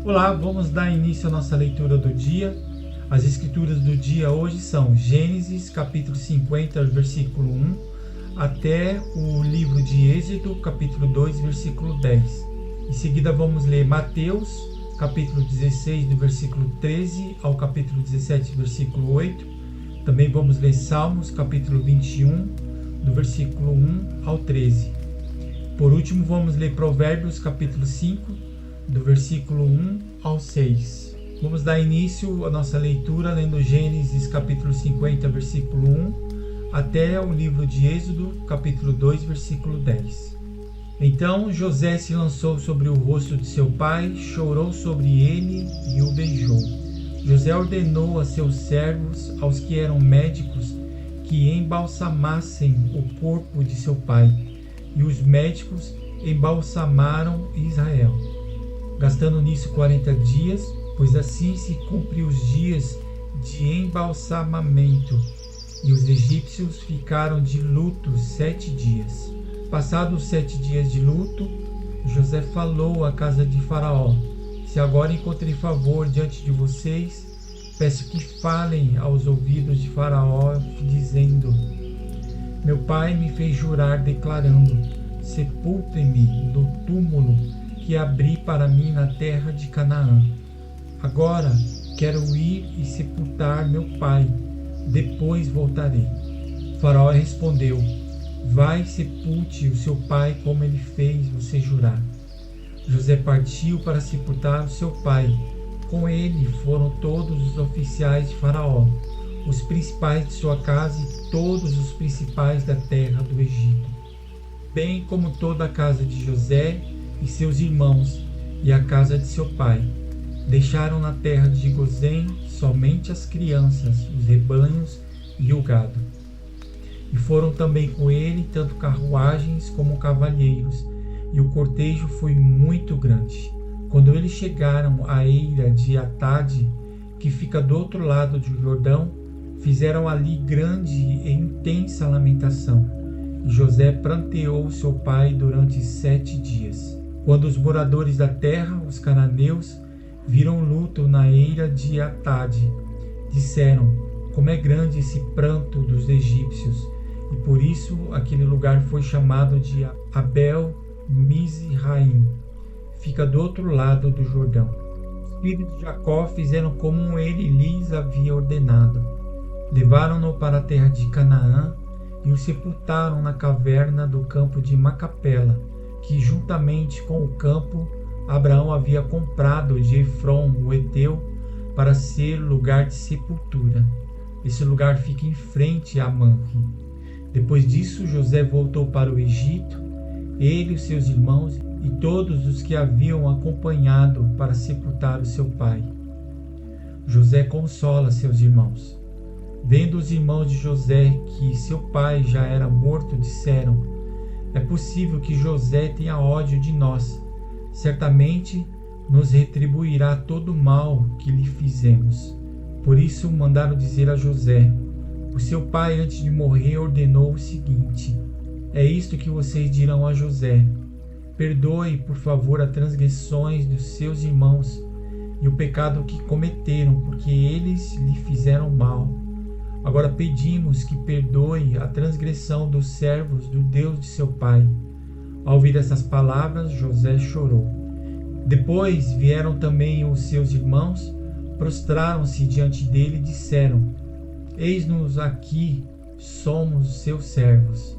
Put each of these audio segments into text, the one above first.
Olá, vamos dar início à nossa leitura do dia. As escrituras do dia hoje são Gênesis, capítulo 50, versículo 1, até o livro de Êxodo, capítulo 2, versículo 10. Em seguida vamos ler Mateus, capítulo 16, do versículo 13 ao capítulo 17, versículo 8. Também vamos ler Salmos, capítulo 21, do versículo 1 ao 13. Por último, vamos ler Provérbios, capítulo 5, do versículo 1 ao 6. Vamos dar início à nossa leitura lendo Gênesis capítulo 50, versículo 1, até o livro de Êxodo, capítulo 2, versículo 10. Então José se lançou sobre o rosto de seu pai, chorou sobre ele e o beijou. José ordenou a seus servos, aos que eram médicos, que embalsamassem o corpo de seu pai, e os médicos embalsamaram Israel, gastando nisso 40 dias, pois assim se cumpriu os dias de embalsamamento, e os egípcios ficaram de luto 7 dias. Passados 7 dias de luto, José falou à casa de Faraó: se agora encontrei favor diante de vocês, peço que falem aos ouvidos de Faraó, dizendo: meu pai me fez jurar, declarando: sepultem-me no túmulo que abri para mim na terra de Canaã. Agora quero ir e sepultar meu pai, depois voltarei. Faraó respondeu: vai, sepulte o seu pai como ele fez você jurar. José partiu para sepultar o seu pai. Com ele foram todos os oficiais de Faraó, os principais de sua casa e todos os principais da terra do Egito, bem como toda a casa de José e seus irmãos, e a casa de seu pai. Deixaram na terra de Gozém somente as crianças, os rebanhos e o gado. E foram também com ele tanto carruagens como cavalheiros, e o cortejo foi muito grande. Quando eles chegaram à eira de Atade, que fica do outro lado do Jordão, fizeram ali grande e intensa lamentação. E José pranteou seu pai durante 7 dias. Quando os moradores da terra, os cananeus, viram luto na eira de Atade, disseram: como é grande esse pranto dos egípcios! E por isso aquele lugar foi chamado de Abel-Mizraim, fica do outro lado do Jordão. Os filhos de Jacó fizeram como ele lhes havia ordenado. Levaram-no para a terra de Canaã e o sepultaram na caverna do campo de Macapela, que juntamente com o campo Abraão havia comprado de Efron, o Heteu, para ser lugar de sepultura. Esse lugar fica em frente a Manre. Depois disso, José voltou para o Egito, ele, os seus irmãos e todos os que haviam acompanhado para sepultar o seu pai. José consola seus irmãos. Vendo os irmãos de José que seu pai já era morto, disseram: é possível que José tenha ódio de nós. Certamente nos retribuirá todo o mal que lhe fizemos. Por isso mandaram dizer a José: o seu pai, antes de morrer, ordenou o seguinte: é isto que vocês dirão a José: perdoe, por favor, as transgressões dos seus irmãos e o pecado que cometeram, porque eles lhe fizeram mal. Agora pedimos que perdoe a transgressão dos servos do Deus de seu pai. Ao ouvir essas palavras, José chorou. Depois vieram também os seus irmãos, prostraram-se diante dele e disseram: eis-nos aqui, somos seus servos.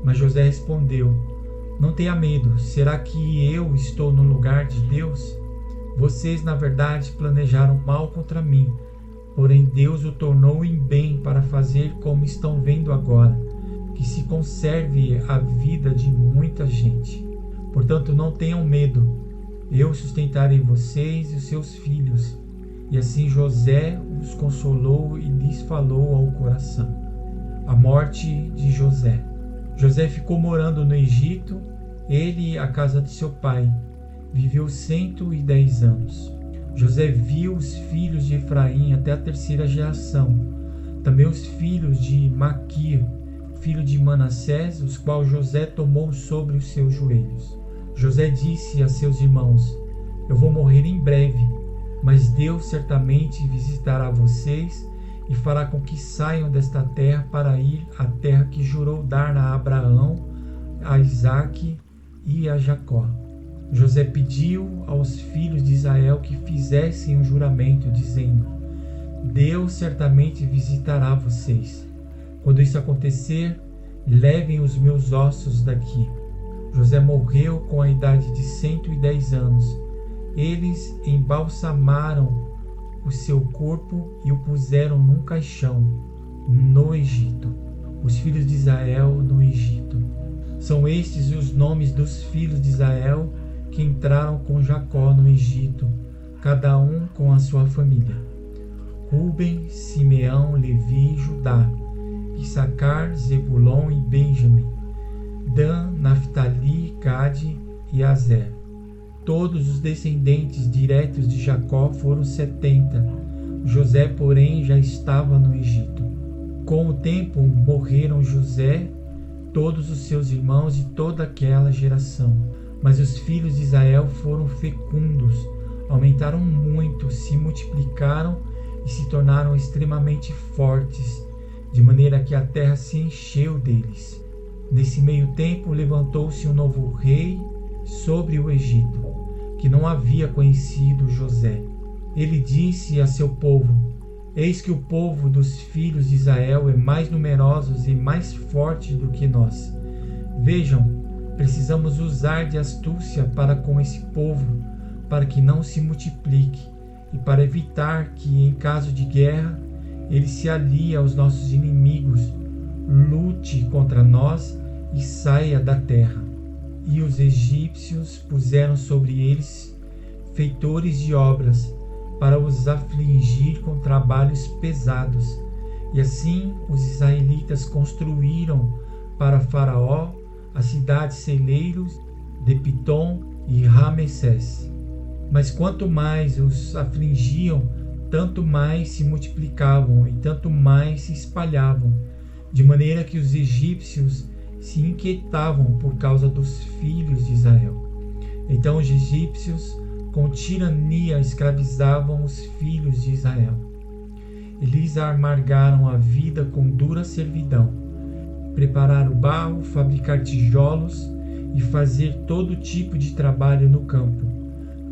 Mas José respondeu: não tenha medo, será que eu estou no lugar de Deus? Vocês, na verdade, planejaram mal contra mim, porém Deus o tornou em bem para fazer como estão vendo agora, que se conserve a vida de muita gente. Portanto, não tenham medo, eu sustentarei vocês e os seus filhos. E assim José os consolou e lhes falou ao coração. A morte de José. José ficou morando no Egito, ele e a casa de seu pai. Viveu 110 anos. José viu os filhos de Efraim até a 3ª geração. Também os filhos de Maquir, filho de Manassés, os quais José tomou sobre os seus joelhos. José disse a seus irmãos: Eu vou morrer em breve, mas Deus certamente visitará vocês e fará com que saiam desta terra para ir à terra que jurou dar a Abraão, a Isaque e a Jacó. José pediu aos filhos de Israel que fizessem um juramento, dizendo: Deus certamente visitará vocês. Quando isso acontecer, levem os meus ossos daqui. José morreu com a idade de 110 anos. Eles embalsamaram o seu corpo e o puseram num caixão no Egito. Os filhos de Israel no Egito. São estes os nomes dos filhos de Israel que entraram com Jacó no Egito, cada um com a sua família: Ruben, Simeão, Levi, Judá, Issacar, Zebulon e Benjamim, Dan, Naftali, Gade e Azer. Todos os descendentes diretos de Jacó foram 70. José, porém, já estava no Egito. Com o tempo morreram José, todos os seus irmãos e toda aquela geração. Mas os filhos de Israel foram fecundos, aumentaram muito, se multiplicaram e se tornaram extremamente fortes, de maneira que a terra se encheu deles. Nesse meio tempo levantou-se um novo rei sobre o Egito, que não havia conhecido José. Ele disse a seu povo: Eis que o povo dos filhos de Israel é mais numeroso e mais forte do que nós. Vejam, precisamos usar de astúcia para com esse povo, para que não se multiplique, e para evitar que, em caso de guerra, ele se alie aos nossos inimigos, lute contra nós e saia da terra. E os egípcios puseram sobre eles feitores de obras, para os afligir com trabalhos pesados. E assim os israelitas construíram para Faraó as cidades celeiros de Pitom e Ramessés. Mas quanto mais os afligiam, tanto mais se multiplicavam e tanto mais se espalhavam, de maneira que os egípcios se inquietavam por causa dos filhos de Israel. Então os egípcios com tirania escravizavam os filhos de Israel. Eles amargaram a vida com dura servidão, preparar o barro, fabricar tijolos e fazer todo tipo de trabalho no campo.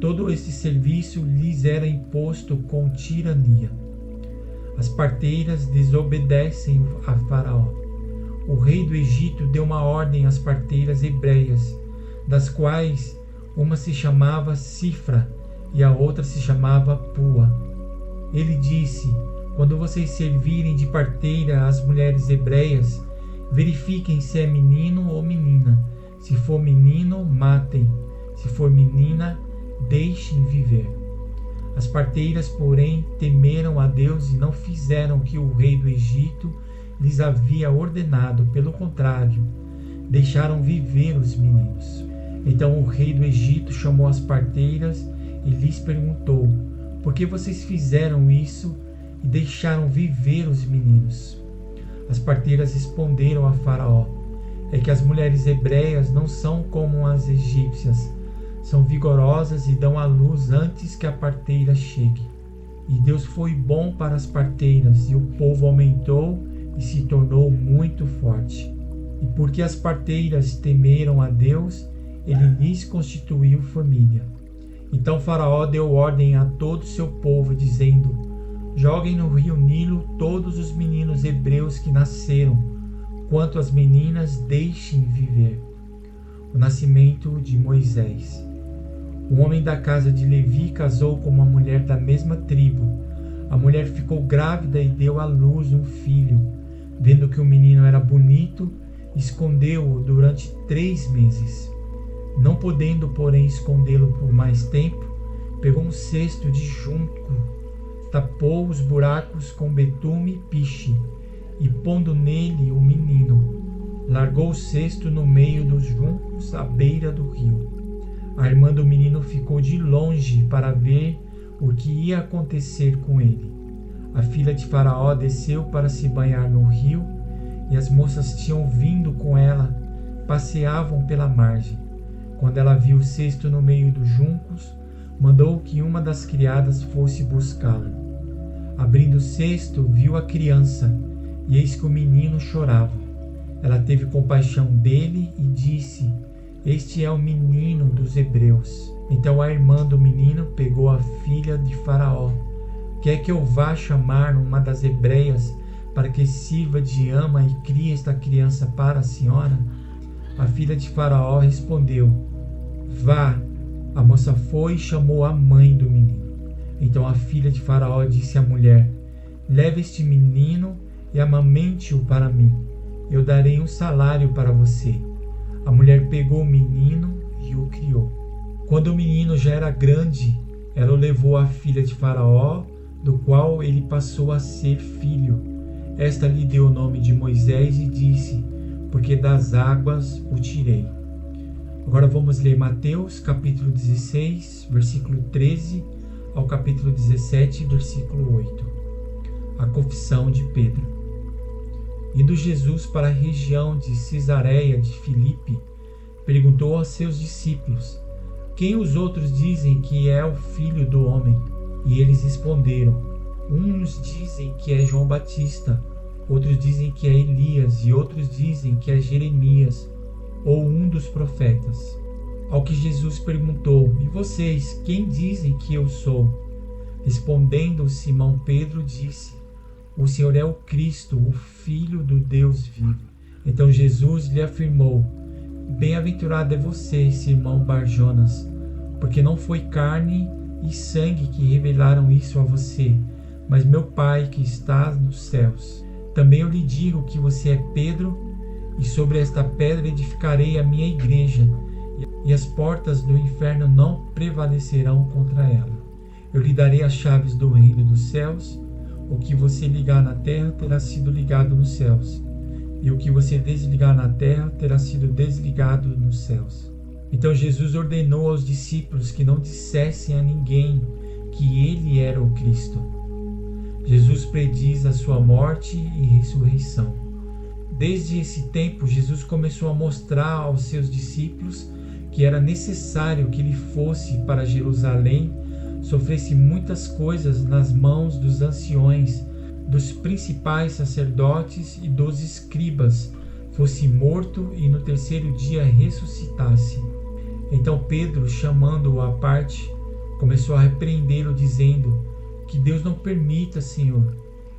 Todo esse serviço lhes era imposto com tirania. As parteiras desobedecem a Faraó. O rei do Egito deu uma ordem às parteiras hebreias, das quais uma se chamava Sifra e a outra se chamava Pua. Ele disse: Quando vocês servirem de parteira às mulheres hebreias, verifiquem se é menino ou menina. Se for menino, matem. Se for menina, deixem viver. As parteiras, porém, temeram a Deus e não fizeram o que o rei do Egito lhes havia ordenado. Pelo contrário, deixaram viver os meninos. Então o rei do Egito chamou as parteiras e lhes perguntou: Por que vocês fizeram isso e deixaram viver os meninos? As parteiras responderam a Faraó: É que as mulheres hebreias não são como as egípcias, são vigorosas e dão à luz antes que a parteira chegue. E Deus foi bom para as parteiras, e o povo aumentou e se tornou muito forte. E porque as parteiras temeram a Deus, ele lhes constituiu família. Então Faraó deu ordem a todo o seu povo, dizendo: Joguem no rio Nilo todos os meninos hebreus que nasceram, quanto as meninas deixem viver. O nascimento de Moisés. Um homem da casa de Levi casou com uma mulher da mesma tribo. A mulher ficou grávida e deu à luz um filho. Vendo que o menino era bonito, escondeu-o durante 3 meses. Não podendo, porém, escondê-lo por mais tempo, pegou um cesto de junco, tapou os buracos com betume e piche, e pondo nele o menino, largou o cesto no meio dos juncos à beira do rio. A irmã do menino ficou de longe para ver o que ia acontecer com ele. A filha de Faraó desceu para se banhar no rio, e as moças tinham vindo com ela, passeavam pela margem. Quando ela viu o cesto no meio dos juncos, mandou que uma das criadas fosse buscá-lo. Abrindo o cesto, viu a criança, e eis que o menino chorava. Ela teve compaixão dele e disse: Este é o menino dos hebreus. Então a irmã do menino pegou a filha de Faraó. Quer que eu vá chamar uma das hebreias para que sirva de ama e crie esta criança para a senhora? A filha de Faraó respondeu: Vá. A moça foi e chamou a mãe do menino. Então a filha de Faraó disse à mulher: Leve este menino e amamente-o para mim. Eu darei um salário para você. A mulher pegou o menino e o criou. Quando o menino já era grande, ela o levou à filha de Faraó, do qual ele passou a ser filho. Esta lhe deu o nome de Moisés e disse: Porque das águas o tirei. Agora vamos ler Mateus capítulo 16, versículo 13 ao capítulo 17, versículo 8. A confissão de Pedro. Indo Jesus para a região de Cesareia de Filipe, perguntou aos seus discípulos: Quem os outros dizem que é o Filho do Homem? E eles responderam: Uns dizem que é João Batista, outros dizem que é Elias, e outros dizem que é Jeremias, ou um dos profetas. Ao que Jesus perguntou: E vocês, quem dizem que eu sou? Respondendo, Simão Pedro disse: O Senhor é o Cristo, o Filho do Deus vivo. Então Jesus lhe afirmou: Bem-aventurado é você, Simão Bar-Jonas, porque não foi carne e sangue que revelaram isso a você, mas meu Pai que está nos céus. Também eu lhe digo que você é Pedro, e sobre esta pedra edificarei a minha igreja, e as portas do inferno não prevalecerão contra ela. Eu lhe darei as chaves do reino dos céus. O que você ligar na terra terá sido ligado nos céus, e o que você desligar na terra terá sido desligado nos céus. Então Jesus ordenou aos discípulos que não dissessem a ninguém que ele era o Cristo. Jesus prediz a sua morte e ressurreição. Desde esse tempo, Jesus começou a mostrar aos seus discípulos que era necessário que ele fosse para Jerusalém, sofresse muitas coisas nas mãos dos anciões, dos principais sacerdotes e dos escribas, fosse morto e no terceiro dia ressuscitasse. Então Pedro, chamando-o à parte, começou a repreendê-lo, dizendo: Que Deus não permita, Senhor,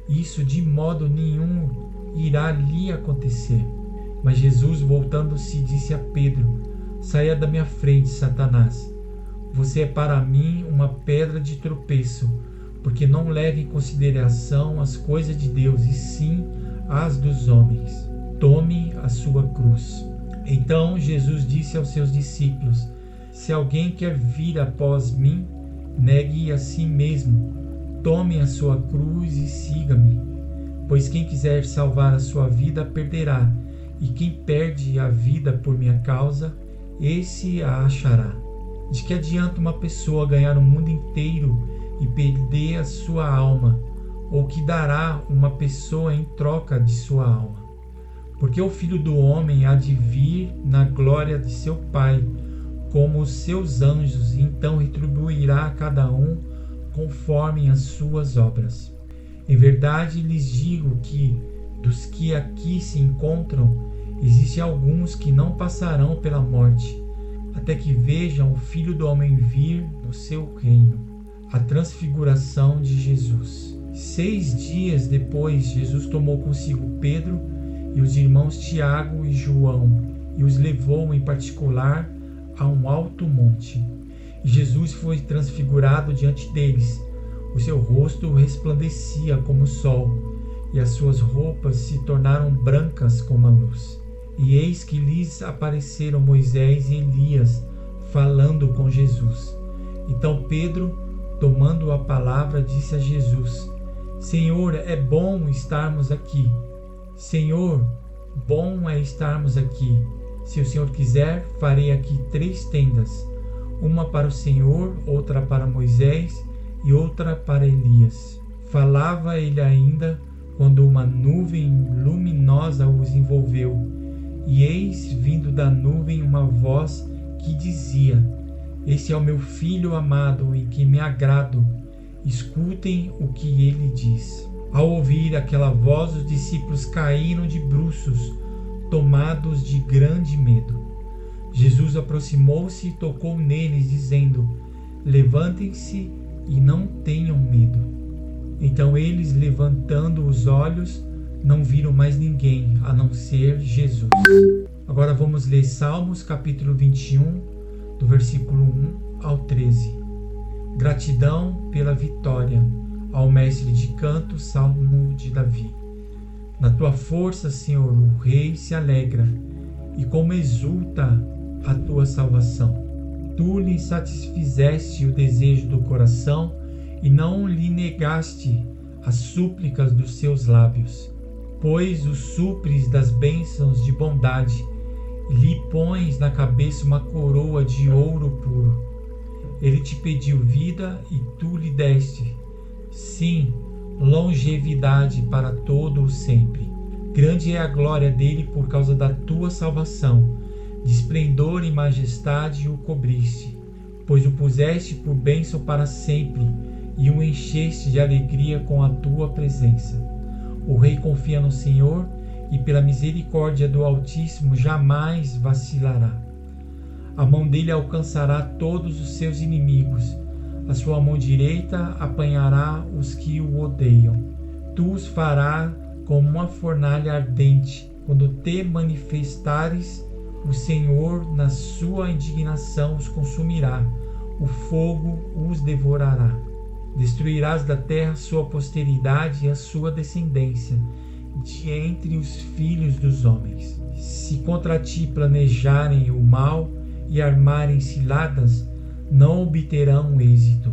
isso de modo nenhum irá lhe acontecer. Mas Jesus, voltando-se, disse a Pedro: Saia da minha frente, Satanás. Você é para mim uma pedra de tropeço, porque não leva em consideração as coisas de Deus, e sim as dos homens. Tome a sua cruz. Então Jesus disse aos seus discípulos: Se alguém quer vir após mim, negue a si mesmo, tome a sua cruz e siga-me. Pois quem quiser salvar a sua vida, perderá, e quem perde a vida por minha causa, esse a achará. De que adianta uma pessoa ganhar o mundo inteiro e perder a sua alma? Ou que dará uma pessoa em troca de sua alma? Porque o Filho do Homem há de vir na glória de seu Pai, como os seus anjos, e então retribuirá a cada um conforme as suas obras. Em verdade lhes digo que, dos que aqui se encontram, existem alguns que não passarão pela morte, até que vejam o Filho do Homem vir no seu reino. A transfiguração de Jesus. 6 dias depois, Jesus tomou consigo Pedro e os irmãos Tiago e João, e os levou em particular a um alto monte. E Jesus foi transfigurado diante deles. O seu rosto resplandecia como o sol, e as suas roupas se tornaram brancas como a luz. E eis que lhes apareceram Moisés e Elias, falando com Jesus. Então Pedro, tomando a palavra, disse a Jesus: Senhor, é bom estarmos aqui. Senhor, bom é estarmos aqui. Se o Senhor quiser, farei aqui 3 tendas, uma para o Senhor, outra para Moisés e outra para Elias. Falava ele ainda, quando uma nuvem luminosa os envolveu. E eis, vindo da nuvem, uma voz que dizia: Esse é o meu filho amado, em que me agrado. Escutem o que ele diz. Ao ouvir aquela voz, os discípulos caíram de bruços, tomados de grande medo. Jesus aproximou-se e tocou neles, dizendo: Levantem-se e não tenham medo. Então eles, levantando os olhos, não viram mais ninguém a não ser Jesus. Agora vamos ler Salmos capítulo 21, do versículo 1 ao 13. Gratidão pela vitória, ao mestre de canto, Salmo de Davi. Na tua força, Senhor, o rei se alegra, e como exulta a tua salvação. Tu lhe satisfizeste o desejo do coração, e não lhe negaste as súplicas dos seus lábios. Pois o supres das bênçãos de bondade, e lhe pões na cabeça uma coroa de ouro puro. Ele te pediu vida e tu lhe deste. Sim, longevidade para todo o sempre. Grande é a glória dele por causa da tua salvação. De esplendor e majestade o cobriste, pois o puseste por bênção para sempre e o encheste de alegria com a tua presença. O rei confia no Senhor e pela misericórdia do Altíssimo jamais vacilará. A mão dele alcançará todos os seus inimigos. A sua mão direita apanhará os que o odeiam. Tu os farás como uma fornalha ardente. Quando te manifestares, o Senhor na sua indignação os consumirá. O fogo os devorará. Destruirás da terra sua posteridade e a sua descendência, de entre os filhos dos homens. Se contra ti planejarem o mal e armarem ciladas, não obterão êxito,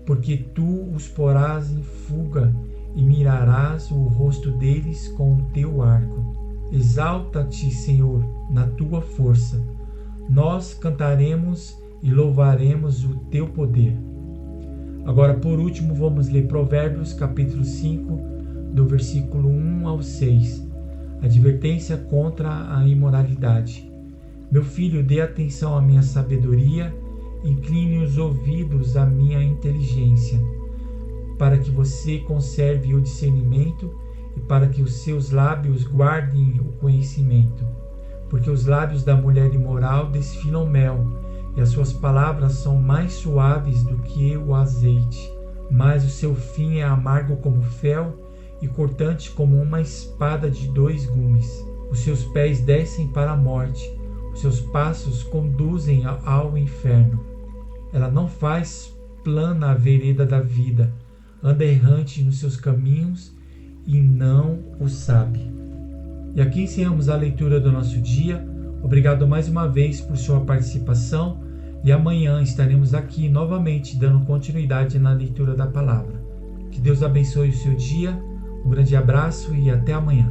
porque tu os porás em fuga e mirarás o rosto deles com o teu arco. Exalta-te, Senhor, na tua força. Nós cantaremos e louvaremos o teu poder. Agora, por último, vamos ler Provérbios capítulo 5, do versículo 1 ao 6. Advertência contra a imoralidade. Meu filho, dê atenção à minha sabedoria, incline os ouvidos à minha inteligência, para que você conserve o discernimento e para que os seus lábios guardem o conhecimento. Porque os lábios da mulher imoral desfilam mel, e as suas palavras são mais suaves do que o azeite. Mas o seu fim é amargo como fel e cortante como uma espada de 2 gumes. Os seus pés descem para a morte, os seus passos conduzem ao inferno. Ela não faz plana a vereda da vida, anda errante nos seus caminhos e não o sabe. E aqui encerramos a leitura do nosso dia. Obrigado mais uma vez por sua participação e amanhã estaremos aqui novamente dando continuidade na leitura da palavra. Que Deus abençoe o seu dia, um grande abraço e até amanhã.